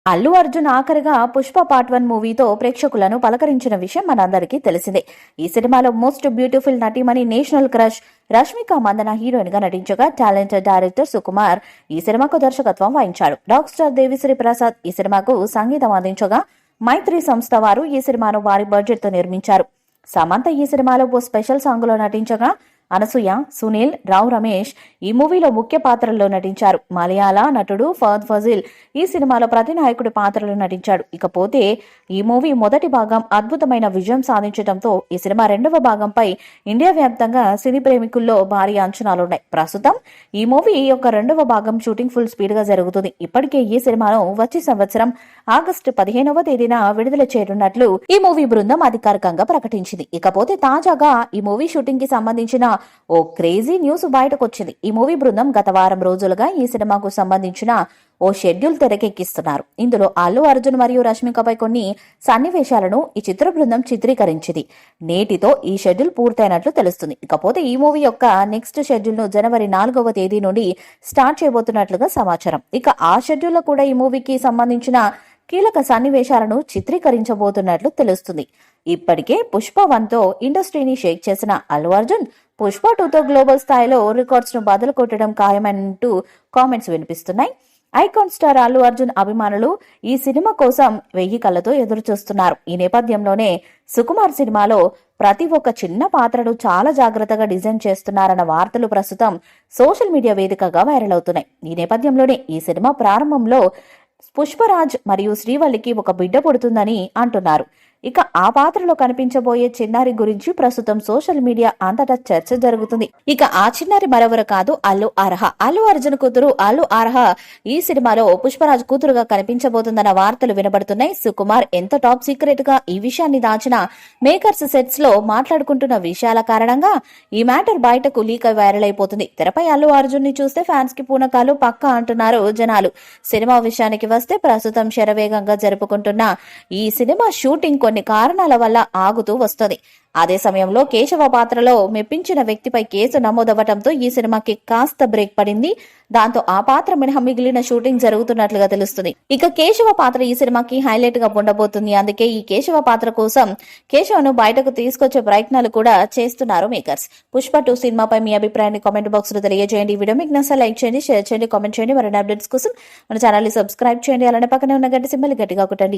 అల్లు అర్జున్ ఆఖరిగా పుష్ప పార్ట్ 1 మూవీతో ప్రేక్షకులను పలకరించిన విషయం మనందరికీ తెలిసిందే. ఈ సినిమాలో మోస్ట్ బ్యూటిఫుల్ నటీమణి national crush Rashmika Mandanna heroine గా నటించగా టాలెంటెడ్ డైరెక్టర్ సుకుమార్ ఈ సినిమాకు దర్శకత్వం వహించాడు. రాక్ స్టార్ దేవిశ్రీ ప్రసాద్ ఈ సినిమాకు సంగీతం అందించగా మైత్రి సంస్థ వారు ఈ సినిమాను భారీ బడ్జెట్ తో నిర్మించారు. సమంత ఈ సినిమాలో ఓ స్పెషల్ సాంగ్ లో నటించగా అనసూయ, సునీల్, రావు రమేష్ ఈ మూవీలో ముఖ్య పాత్రల్లో నటించారు. మలయాళ నటుడు ఫహద్ ఫజిల్ ఈ సినిమాలో ప్రతినాయకుడి పాత్రలో నటించాడు. ఇకపోతే ఈ మూవీ మొదటి భాగం అద్భుతమైన విజయం సాధించడంతో ఈ సినిమా రెండవ భాగంపై ఇండియా వ్యాప్తంగా సినీ ప్రేమికుల్లో భారీ అంచనాలున్నాయి. ప్రస్తుతం ఈ మూవీ యొక్క రెండవ భాగం షూటింగ్ ఫుల్ స్పీడ్ గా జరుగుతుంది. ఇప్పటికే ఈ సినిమాను వచ్చే సంవత్సరం ఆగస్టు 15వ తేదీన విడుదల చేయనున్నట్లు ఈ మూవీ బృందం అధికారికంగా ప్రకటించింది. ఇకపోతే తాజాగా ఈ మూవీ షూటింగ్ కి సంబంధించిన ఓ క్రేజీ న్యూస్ బయటకు వచ్చింది. ఈ మూవీ బృందం గత వారం రోజులుగా ఈ సినిమాకు సంబంధించిన ఓ షెడ్యూల్ తెరకెక్కిస్తున్నారు. ఇందులో అల్లు అర్జున్ మరియు రష్మికపై కొన్ని సన్నివేశాలను ఈ చిత్ర బృందం చిత్రీకరించింది. నేటితో ఈ షెడ్యూల్ పూర్తయినట్లు తెలుస్తుంది. ఇకపోతే ఈ మూవీ యొక్క నెక్స్ట్ షెడ్యూల్ ను జనవరి 4వ తేదీ నుండి స్టార్ట్ చేయబోతున్నట్లుగా సమాచారం. ఇక ఆ షెడ్యూల్ లో కూడా ఈ మూవీకి సంబంధించిన కీలక సన్నివేశాలను చిత్రీకరించబోతున్నట్లు తెలుస్తుంది. ఇప్పటికే పుష్ప 1తో ఇండస్ట్రీని షేక్ చేసిన అల్లు అర్జున్ పుష్ప 2తో గ్లోబల్ స్థాయిలో రికార్డ్స్ ను బదులు కొట్టడం ఖాయమంటూ కామెంట్స్ వినిపిస్తున్నాయి. ఐకాన్ స్టార్ అల్లు అర్జున్ అభిమానులు ఈ సినిమా కోసం 1000 కళ్ళతో ఎదురు చూస్తున్నారు. ఈ నేపథ్యంలోనే సుకుమార్ సినిమాలో ప్రతి ఒక్క చిన్న పాత్రను చాలా జాగ్రత్తగా డిజైన్ చేస్తున్నారన్న వార్తలు ప్రస్తుతం సోషల్ మీడియా వేదికగా వైరల్ అవుతున్నాయి. ఈ నేపథ్యంలోనే ఈ సినిమా ప్రారంభంలో పుష్పరాజ్ మరియు శ్రీవల్లికి ఒక బిడ్డ పుడుతుందని అంటున్నారు. ఇక ఆ పాత్రలో కనిపించబోయే చిన్నారి గురించి ప్రస్తుతం సోషల్ మీడియా అంతటా చర్చ జరుగుతుంది. ఇక ఆ చిన్నారి మరెవరు కాదు, అల్లు అర్హ. అల్లు అర్జున్ కూతురు అల్లు అర్హ ఈ సినిమాలో పుష్పరాజ్ కూతురుగా కనిపించబోతుందన్న వార్తలు వినబడుతున్నాయి. సుకుమార్ ఎంత టాప్ సీక్రెట్ గా ఈ విషయాన్ని దాచిన మేకర్స్ సెట్స్ లో మాట్లాడుకుంటున్న విషయాల కారణంగా ఈ మ్యాటర్ బయటకు లీక్ వైరల్ అయిపోతుంది. తెరపై అల్లు అర్జున్ ని చూస్తే ఫ్యాన్స్ కి పూనకాలు పక్కా అంటున్నారు జనాలు. సినిమా విషయానికి వస్తే ప్రస్తుతం శరవేగంగా జరుపుకుంటున్న ఈ సినిమా షూటింగ్ కొన్ని కారణాల వల్ల ఆగుతూ వస్తుంది. అదే సమయంలో కేశవ పాత్రలో మెప్పించిన వ్యక్తిపై కేసు నమోదవటంతో ఈ సినిమాకి కాస్త బ్రేక్ పడింది. దాంతో ఆ పాత్ర మినహా మిగిలిన షూటింగ్ జరుగుతున్నట్లుగా తెలుస్తుంది. ఇక కేశవ పాత్ర ఈ సినిమాకి హైలైట్ గా ఉండబోతుంది. అందుకే ఈ కేశవ పాత్ర కోసం కేశవను బయటకు తీసుకొచ్చే ప్రయత్నాలు కూడా చేస్తున్నారు మేకర్స్. పుష్ప 2 సినిమాపై మీ అభిప్రాయాన్ని కామెంట్ బాక్స్ లో తెలియజేయండి. ఈ వీడియో మీకు నచ్చితే లైక్ చేయండి, షేర్ చేయండి, కామెంట్ చేయండి. మరిన్ని అప్డేట్స్ కోసం మన ఛానల్ ని సబ్స్క్రైబ్ చేయండి. అలానే పక్కనే ఉన్న గంట సింబల్ గట్టిగా కొట్టండి.